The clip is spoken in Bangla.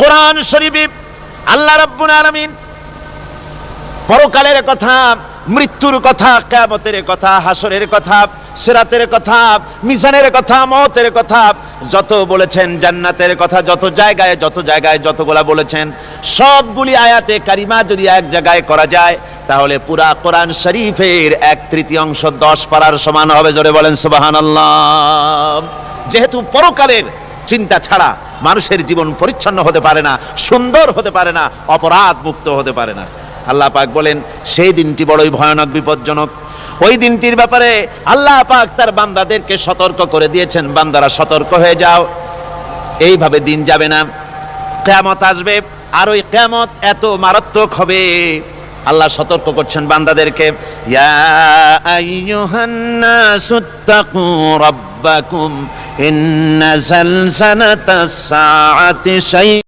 কোরআন শরীফে আল্লাহ রাব্বুল আলামিন পরকালের কথা, মৃত্যুর কথা, কিয়ামতের কথা, হাসরের কথা, সিরাতের কথা, মিজানের কথা, মওতের কথা যত বলেছেন, জান্নাতের কথা যত জায়গায় যতগুলা বলেছেন, সবগুলি আয়াতে কারিমা যদি এক জায়গায় করা যায় তাহলে পুরা কোরআন শরীফের 1/3 10 পারার সমান হবে। জোরে বলেন সুবহানাল্লাহ। যেহেতু পরকালের চিন্তা ছাড়া মানুষের জীবন পরিচ্ছন্ন হতে পারে না, সুন্দর হতে পারে না, অপরাধ মুক্ত হতে পারে না। আল্লাহ পাক বলেন সেই দিনটি বড়ই ভয়ানক, বিপজ্জনক। ওই দিনটির ব্যাপারে আল্লাহ পাক তার বান্দাদেরকে সতর্ক করে দিয়েছেন, বান্দারা সতর্ক হয়ে যাও, এইভাবে দিন যাবে না, কিয়ামত আসবে। আর ওই কিয়ামত এত মারাত্মক হবে, আল্লাহ সতর্ক করছেন বান্দাদেরকে, ইয়া আইয়ুহান নাসুত্তাকু রাব্বাকুম ইন্না জালজালাতাস সাআতি শাই